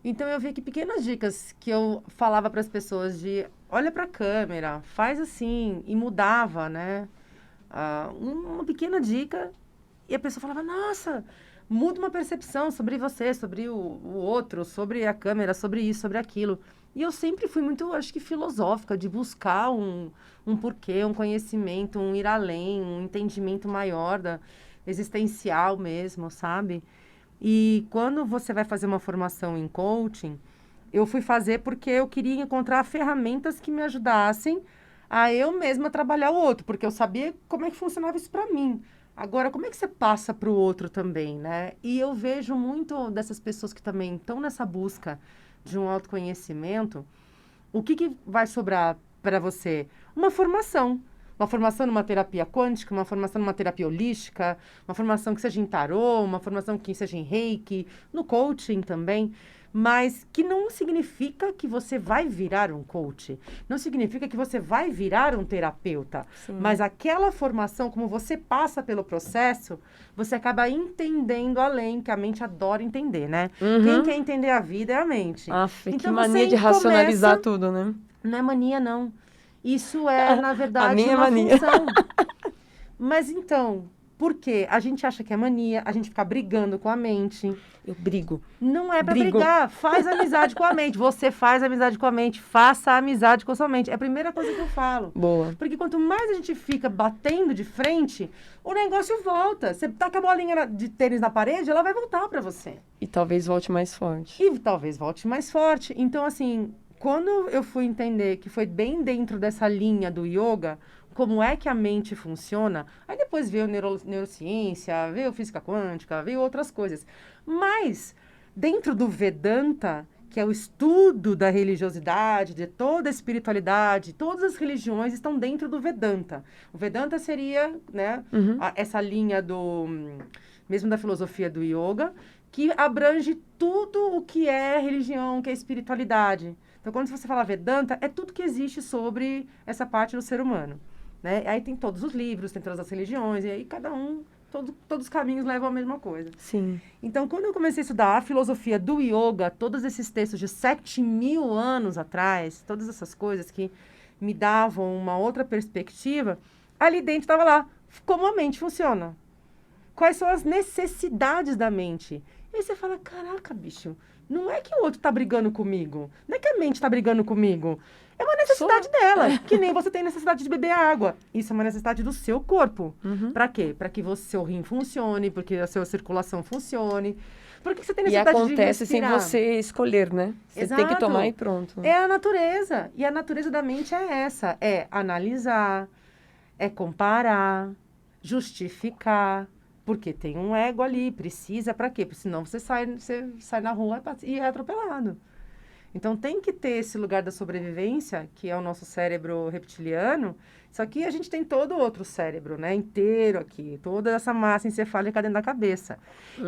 Então, eu vi que pequenas dicas que eu falava para as pessoas de olha para a câmera, faz assim, e mudava, né? Uma pequena dica e a pessoa falava, nossa, muda uma percepção sobre você, sobre o outro, sobre a câmera, sobre isso, sobre aquilo. E eu sempre fui muito, acho que filosófica, de buscar um porquê, um conhecimento, um ir além, um entendimento maior existencial mesmo, sabe? E quando você vai fazer uma formação em coaching, eu fui fazer porque eu queria encontrar ferramentas que me ajudassem a eu mesma trabalhar o outro, porque eu sabia como é que funcionava isso para mim. Agora, como é que você passa para o outro também, né? E eu vejo muito dessas pessoas que também estão nessa busca de um autoconhecimento, o que vai sobrar para você? Uma formação numa terapia quântica, uma formação numa terapia holística, uma formação que seja em tarô, uma formação que seja em reiki, no coaching também, mas que não significa que você vai virar um coach, não significa que você vai virar um terapeuta, Sim. Mas aquela formação, como você passa pelo processo, você acaba entendendo além, que a mente adora entender, né? Uhum. Quem quer entender a vida é a mente. Então, que mania de racionalizar tudo, né? Não é mania, não. Isso é, na verdade, uma mania. Função. Mas então, por quê? A gente acha que é mania, a gente fica brigando com a mente. Eu brigo. Não é pra brigar, faz amizade com a mente. Você faz amizade com a mente, faça amizade com a sua mente. É a primeira coisa que eu falo. Boa. Porque quanto mais a gente fica batendo de frente, o negócio volta. Você taca a bolinha de tênis na parede, ela vai voltar pra você. E talvez volte mais forte. Então, assim... Quando eu fui entender que foi bem dentro dessa linha do yoga, como é que a mente funciona, aí depois veio neurociência, veio física quântica, veio outras coisas. Mas, dentro do Vedanta, que é o estudo da religiosidade, de toda a espiritualidade, todas as religiões estão dentro do Vedanta. O Vedanta seria, né, essa linha mesmo da filosofia do yoga, que abrange tudo o que é religião, o que é espiritualidade. Então, quando você fala Vedanta, é tudo que existe sobre essa parte do ser humano. né? Aí tem todos os livros, tem todas as religiões, e aí cada um, todos os caminhos levam à mesma coisa. Sim. Então, quando eu comecei a estudar a filosofia do yoga, todos esses textos de 7.000 anos atrás, todas essas coisas que me davam uma outra perspectiva, ali dentro estava lá, como a mente funciona. Quais são as necessidades da mente? E aí você fala, caraca, bicho, não é que o outro está brigando comigo, não é que a mente está brigando comigo, é uma necessidade dela, que nem você tem necessidade de beber água. Isso é uma necessidade do seu corpo. Para quê? Para que o seu rim funcione, porque a sua circulação funcione. Por que você tem necessidade de respirar? E acontece sem você escolher, né? Você tem que tomar e pronto. É a natureza. E a natureza da mente é essa. É analisar, é comparar, justificar. Porque tem um ego ali, precisa para quê? Porque senão você sai na rua e é atropelado. Então, tem que ter esse lugar da sobrevivência, que é o nosso cérebro reptiliano, só que a gente tem todo outro cérebro, né, inteiro aqui, toda essa massa encefálica dentro da cabeça.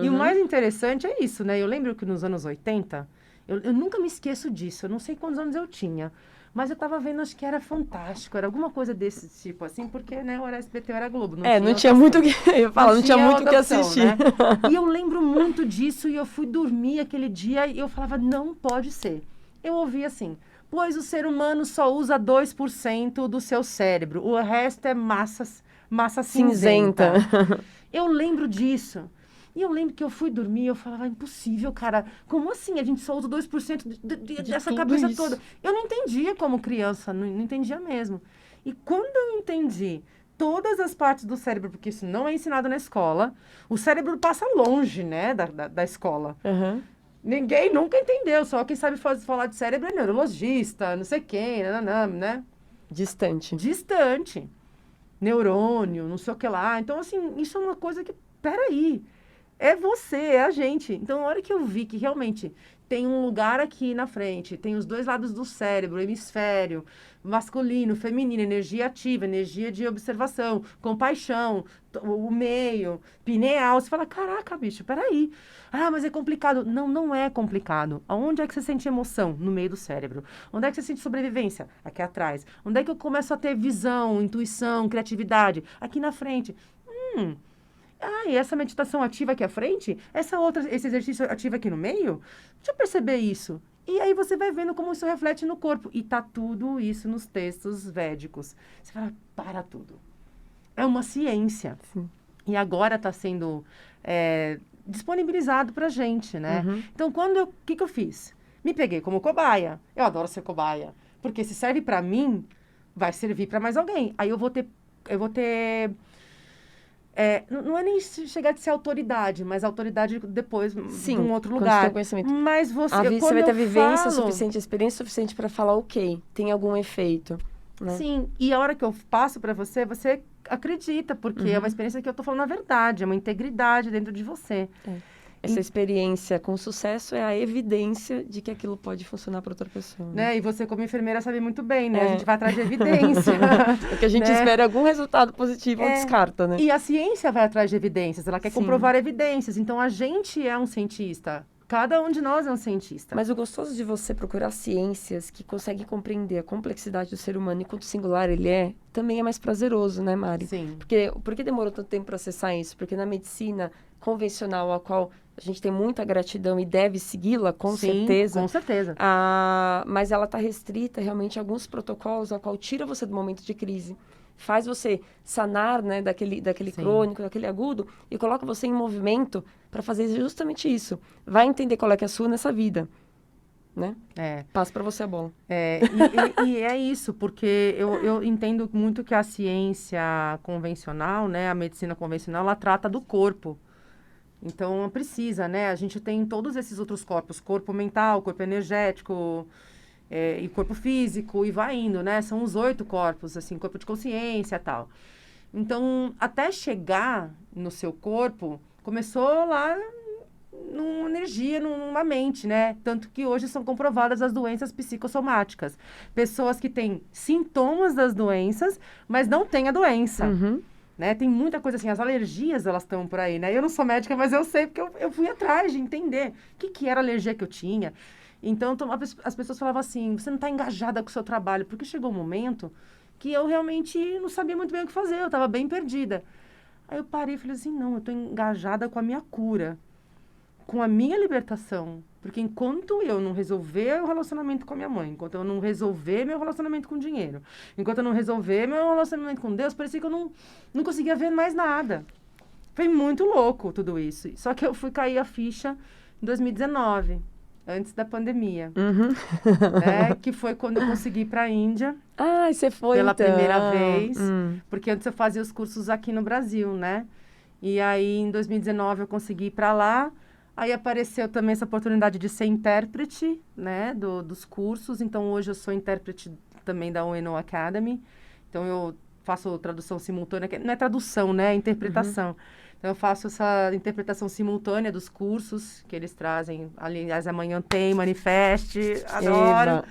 E o mais interessante é isso, né, eu lembro que nos anos 80, eu nunca me esqueço disso, eu não sei quantos anos eu tinha, mas eu tava vendo, acho que era Fantástico, era alguma coisa desse tipo, assim, porque, né, ou era SBT ou era Globo. Não tinha muito o que... não tinha muito o que assistir. Né? E eu lembro muito disso, e eu fui dormir aquele dia, e eu falava, não pode ser. Eu ouvi assim, pois o ser humano só usa 2% do seu cérebro, o resto é massa cinzenta. Eu lembro disso. E eu lembro que eu fui dormir e eu falava, impossível, cara. Como assim? A gente só usa 2% dessa cabeça isso. Toda. Eu não entendia como criança, não entendia mesmo. E quando eu entendi todas as partes do cérebro, porque isso não é ensinado na escola, o cérebro passa longe, né, da escola. Ninguém nunca entendeu, só quem sabe falar de cérebro é neurologista, não sei quem, né? Distante. Neurônio, não sei o que lá. Então, assim, isso é uma coisa que, peraí, é você, é a gente. Então, na hora que eu vi que realmente tem um lugar aqui na frente, tem os dois lados do cérebro, hemisfério, masculino, feminino, energia ativa, energia de observação, compaixão, o meio, pineal, você fala, caraca, bicho, peraí. Ah, mas é complicado. Não, não é complicado. Aonde é que você sente emoção? No meio do cérebro. Onde é que você sente sobrevivência? Aqui atrás. Onde é que eu começo a ter visão, intuição, criatividade? Aqui na frente. E essa meditação ativa aqui à frente? Esse exercício ativo aqui no meio? Deixa eu perceber isso. E aí você vai vendo como isso reflete no corpo. E tá tudo isso nos textos védicos. Você fala, para tudo. É uma ciência. Sim. E agora está sendo disponibilizado pra gente, né? Então, o que eu fiz? Me peguei como cobaia. Eu adoro ser cobaia. Porque se serve pra mim, vai servir pra mais alguém. Aí eu vou ter não é nem chegar de ser autoridade, mas autoridade depois de um outro lugar. Conhecimento. Mas você vai ter vivência suficiente, experiência suficiente para falar, ok, tem algum efeito. Né? Sim, e a hora que eu passo para você acredita, porque é uma experiência que eu tô falando a verdade, é uma integridade dentro de você. Essa experiência com sucesso é a evidência de que aquilo pode funcionar para outra pessoa. Né? E você, como enfermeira, sabe muito bem, né? A gente vai atrás de evidência. Porque a gente espera algum resultado positivo ou descarta, né? E a ciência vai atrás de evidências, ela quer comprovar evidências. Então, a gente é um cientista. Cada um de nós é um cientista. Mas o gostoso de você procurar ciências que conseguem compreender a complexidade do ser humano e quanto singular ele é, também é mais prazeroso, né, Mari? Sim. Por que demorou tanto tempo para acessar isso? Porque na medicina convencional, a qual a gente tem muita gratidão e deve segui-la, com certeza. Com certeza. Mas ela está restrita realmente a alguns protocolos, a qual tira você do momento de crise. Faz você sanar, né, daquele crônico, daquele agudo, e coloca você em movimento para fazer justamente isso. Vai entender qual é que é a sua nessa vida, né? Passa para você a bola. E é isso, porque eu entendo muito que a ciência convencional, né, a medicina convencional, ela trata do corpo. Então, precisa, né? A gente tem todos esses outros corpos, corpo mental, corpo energético, e corpo físico, e vai indo, né? São os 8 corpos, assim, corpo de consciência e tal. Então, até chegar no seu corpo, começou lá numa energia, numa mente, né? Tanto que hoje são comprovadas as doenças psicossomáticas. Pessoas que têm sintomas das doenças, mas não têm a doença. Né? Tem muita coisa assim, as alergias, elas estão por aí, né? Eu não sou médica, mas eu sei, porque eu fui atrás de entender o que era a alergia que eu tinha. Então, as pessoas falavam assim, você não está engajada com o seu trabalho, porque chegou um momento que eu realmente não sabia muito bem o que fazer, eu estava bem perdida. Aí eu parei e falei assim, não, eu estou engajada com a minha cura, com a minha libertação. Porque enquanto eu não resolver o relacionamento com a minha mãe, enquanto eu não resolver meu relacionamento com o dinheiro, enquanto eu não resolver meu relacionamento com Deus, parecia que eu não conseguia ver mais nada. Foi muito louco tudo isso. Só que eu fui cair a ficha em 2019, antes da pandemia. Né? Que foi quando eu consegui ir para a Índia. Ah, você foi pela então. Primeira vez. Porque antes eu fazia os cursos aqui no Brasil, né? E aí, em 2019, eu consegui ir para lá. Aí apareceu também essa oportunidade de ser intérprete, né? Dos cursos. Então, hoje eu sou intérprete também da UNO Academy. Então, eu faço tradução simultânea. Não é tradução, né? É interpretação. Então, eu faço essa interpretação simultânea dos cursos que eles trazem. Aliás, amanhã tem Manifeste, adoro.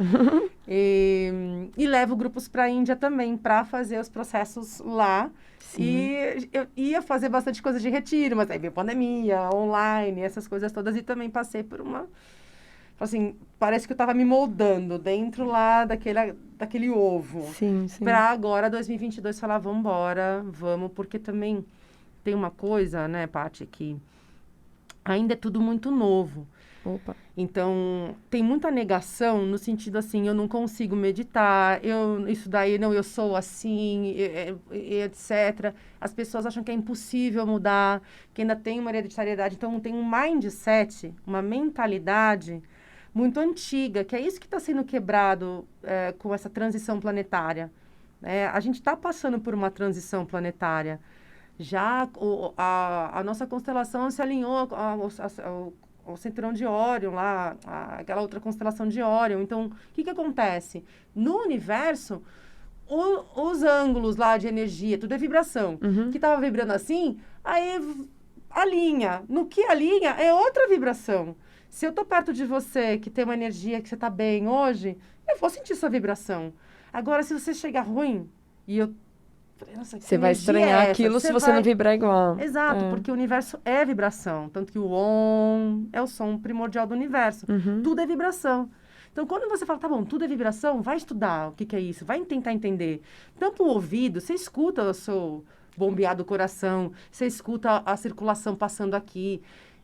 E levo grupos para a Índia também, para fazer os processos lá. Sim. E eu ia fazer bastante coisa de retiro, mas aí veio pandemia, online, essas coisas todas. E também passei por uma... Assim, parece que eu estava me moldando dentro lá daquele ovo. Sim, sim. Para agora, 2022, falar, vamos embora, vamos, porque também... Tem uma coisa, né, Paty, que ainda é tudo muito novo. Opa. Então, tem muita negação no sentido assim, eu não consigo meditar, isso daí, não, eu sou assim, etc. As pessoas acham que é impossível mudar, que ainda tem uma hereditariedade. Então, tem um mindset, uma mentalidade muito antiga, que é isso que está sendo quebrado com essa transição planetária. A gente está passando por uma transição planetária. Já a nossa constelação se alinhou ao cinturão de Órion, lá, aquela outra constelação de Órion. Então, o que acontece? No universo, os ângulos lá de energia, tudo é vibração. Que estava vibrando assim, aí alinha. No que alinha é outra vibração. Se eu estou perto de você, que tem uma energia que você está bem hoje, eu vou sentir sua vibração. Agora, se você chegar ruim e eu... Nossa, você vai estranhar aquilo se você não vibrar igual. Exato, porque o universo é vibração. Tanto que o OM é o som primordial do universo. Tudo é vibração. Então, quando você fala, tá bom, tudo é vibração, vai estudar o que é isso, vai tentar entender. Tampa o ouvido, você escuta o seu bombear do coração, você escuta a circulação passando aqui.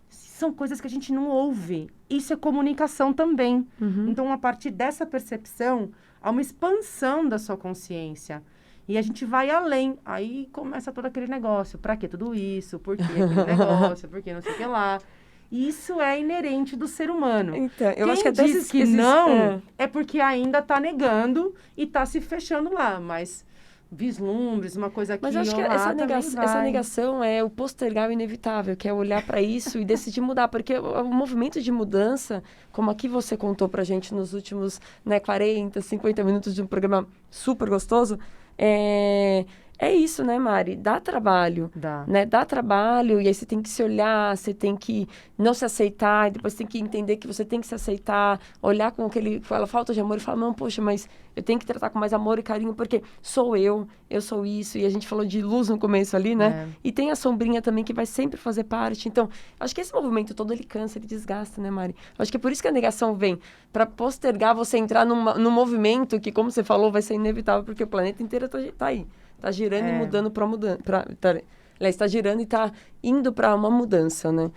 São coisas que a gente não ouve. Isso é comunicação também. Então, a partir dessa percepção, há uma expansão da sua consciência. E a gente vai além. Aí começa todo aquele negócio. Pra que tudo isso? Por que aquele negócio? Por que não sei o que lá? Isso é inerente do ser humano. Então, eu Quem acho que diz que não é porque ainda tá negando e tá se fechando lá. Mas vislumbres, uma coisa aqui Mas eu acho que essa negação é o postergar o inevitável, que é olhar para isso e decidir mudar. Porque o movimento de mudança, como aqui você contou pra gente nos últimos 40, 50 minutos de um programa super gostoso, é isso, né, Mari? Dá trabalho. Né? Dá trabalho, e aí você tem que se olhar, você tem que não se aceitar, e depois tem que entender que você tem que se aceitar, olhar com aquela falta de amor e falar, não, poxa, mas eu tenho que tratar com mais amor e carinho, porque sou eu sou isso, e a gente falou de luz no começo ali, né? E tem a sombrinha também que vai sempre fazer parte. Então, acho que esse movimento todo, ele cansa, ele desgasta, né, Mari? Acho que é por isso que a negação vem, para postergar você entrar num movimento que, como você falou, vai ser inevitável, porque o planeta inteiro tá aí. Tá girando e mudando para mudança. Está girando e está indo para uma mudança, né?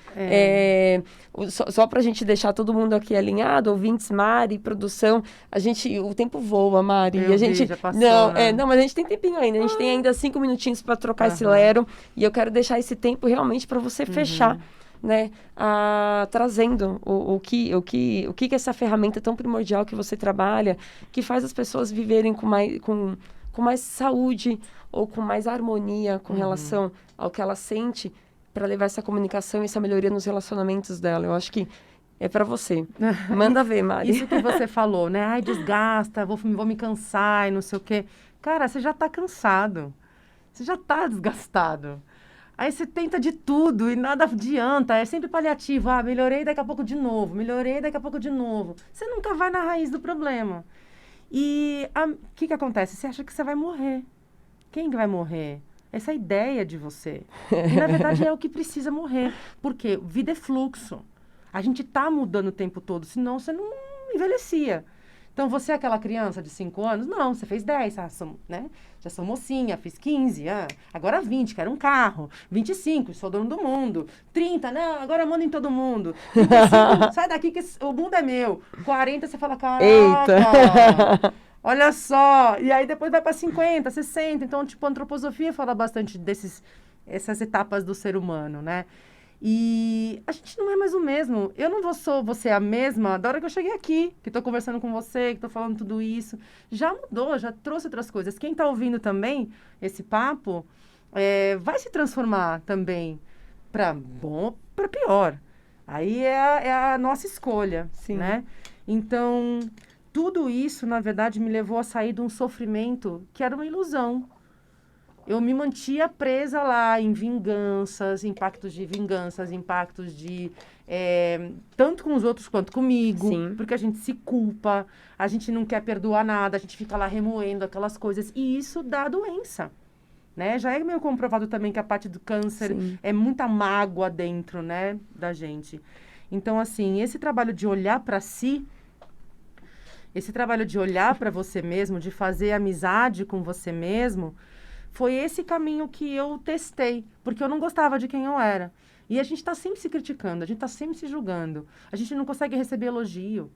Só para a gente deixar todo mundo aqui alinhado, ouvintes, Mari, produção, o tempo voa, Mari. Já passou, não, mas a gente tem tempinho ainda. A gente tem ainda 5 minutinhos para trocar esse lero. E eu quero deixar esse tempo realmente para você fechar, né? Trazendo o que essa ferramenta tão primordial que você trabalha, que faz as pessoas viverem com mais saúde ou com mais harmonia com relação ao que ela sente, para levar essa comunicação e essa melhoria nos relacionamentos dela. Eu acho que é para você. Manda ver, Mari. Isso que você falou, né? Ai, desgasta, vou me cansar e não sei o quê. Cara, você já tá cansado. Você já tá desgastado. Aí você tenta de tudo e nada adianta. É sempre paliativo. Melhorei, daqui a pouco de novo. Melhorei, daqui a pouco de novo. Você nunca vai na raiz do problema. E o que acontece? Você acha que você vai morrer. Quem que vai morrer? Essa ideia de você. E, na verdade, é o que precisa morrer. Porque vida é fluxo. A gente tá mudando o tempo todo, senão você não envelhecia. Então, você é aquela criança de 5 anos? Não, você fez 10, né? Já sou mocinha, fiz 15, agora 20, quero um carro. 25, sou dono do mundo. 30, não, agora mando em todo mundo. 35, sai daqui que o mundo é meu. 40, você fala, caraca, eita. Olha só. E aí depois vai para 50, 60. Então, tipo, a antroposofia fala bastante essas etapas do ser humano, né? E a gente não é mais o mesmo. Eu não sou você a mesma da hora que eu cheguei aqui, que estou conversando com você, que estou falando tudo isso. Já mudou, já trouxe outras coisas. Quem está ouvindo também esse papo vai se transformar também para bom ou para pior. Aí é a nossa escolha, Sim. Né? Então, tudo isso, na verdade, me levou a sair de um sofrimento que era uma ilusão. Eu me mantia presa lá em vinganças, impactos de tanto com os outros quanto comigo. Sim. Porque a gente se culpa, a gente não quer perdoar nada, a gente fica lá remoendo aquelas coisas. E isso dá doença, né? Já é meio comprovado também que a parte do câncer é muita mágoa dentro, né, da gente. Então, assim, esse trabalho de olhar para si, esse trabalho de olhar para você mesmo, de fazer amizade com você mesmo, foi esse caminho que eu testei, porque eu não gostava de quem eu era. E a gente está sempre se criticando, a gente está sempre se julgando. A gente não consegue receber elogio.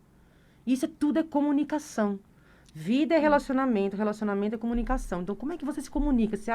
Isso tudo é comunicação. Vida é relacionamento, relacionamento é comunicação. Então, como é que você se comunica? Você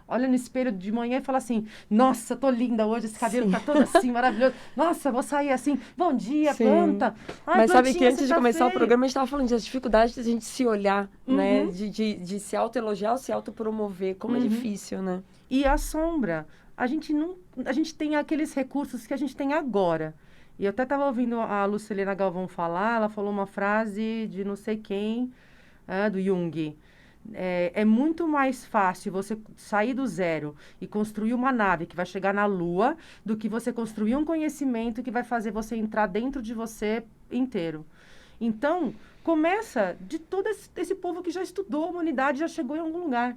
olha no espelho de manhã e fala assim, nossa, tô linda hoje, esse cabelo tá todo assim, maravilhoso. Nossa, vou sair assim, bom dia, planta. Ai, mas sabe que antes de começar o programa, a gente tava falando das dificuldades de a gente se olhar, né? De se autoelogiar ou se autopromover, como é difícil, né? E a sombra, a gente tem aqueles recursos que a gente tem agora. E eu até estava ouvindo a Lucilena Galvão falar, ela falou uma frase de não sei quem, do Jung. É muito mais fácil você sair do zero e construir uma nave que vai chegar na Lua do que você construir um conhecimento que vai fazer você entrar dentro de você inteiro. Então, começa de todo esse povo que já estudou a humanidade, já chegou em algum lugar.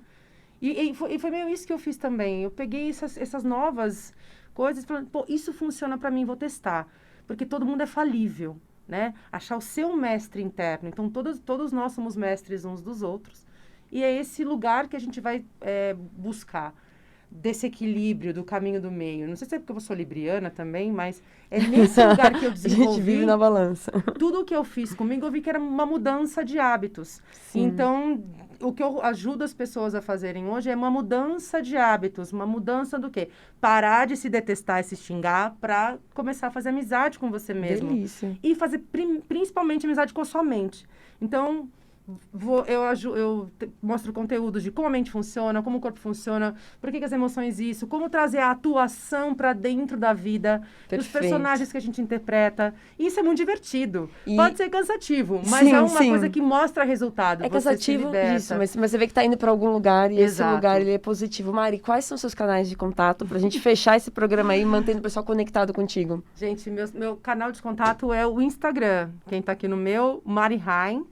E foi meio isso que eu fiz também. Eu peguei essas novas coisas e falei, pô, isso funciona para mim, vou testar. Porque todo mundo é falível, né? Achar o seu mestre interno. Então, todos nós somos mestres uns dos outros. E é esse lugar que a gente vai buscar. Desse equilíbrio, do caminho do meio. Não sei se é porque eu sou libriana também, mas é nesse lugar que eu desenvolvi. A gente vive na balança. Tudo o que eu fiz comigo, eu vi que era uma mudança de hábitos. Sim. Então, o que eu ajudo as pessoas a fazerem hoje é uma mudança de hábitos. Uma mudança do quê? Parar de se detestar e se xingar para começar a fazer amizade com você mesmo. Delícia. E fazer principalmente amizade com a sua mente. Então, eu mostro conteúdo de como a mente funciona, como o corpo funciona, por que as emoções isso, como trazer a atuação para dentro da vida, dos personagens que a gente interpreta. Isso é muito divertido. Pode ser cansativo, mas é uma coisa que mostra resultado. É cansativo, isso, mas você vê que está indo para algum lugar e esse lugar ele é positivo. Mari, quais são seus canais de contato para a gente fechar esse programa aí, mantendo o pessoal conectado contigo? Gente, meu canal de contato é o Instagram. Quem está aqui no meu, Mari Rain.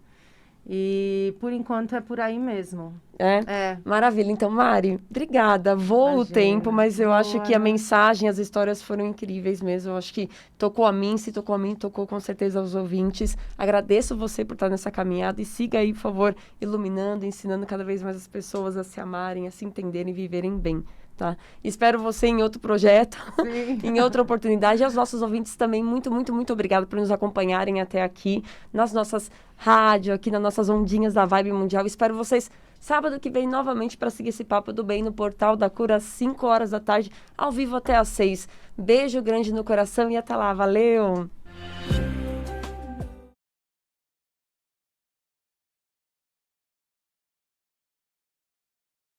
E, por enquanto, é por aí mesmo. É? Maravilha. Então, Mari, obrigada. Voa o tempo, mas eu acho que a mensagem, as histórias foram incríveis mesmo. Eu acho que tocou a mim, se tocou a mim, tocou com certeza aos ouvintes. Agradeço você por estar nessa caminhada e siga aí, por favor, iluminando, ensinando cada vez mais as pessoas a se amarem, a se entenderem e viverem bem. Tá? Espero você em outro projeto, em outra oportunidade. E aos nossos ouvintes também, muito, muito, muito obrigado por nos acompanharem até aqui, nas nossas rádios, aqui nas nossas ondinhas da Vibe Mundial. Espero vocês sábado que vem novamente para seguir esse Papo do Bem no Portal da Cura, às 5 horas da tarde, ao vivo até às 6. Beijo grande no coração e até lá. Valeu!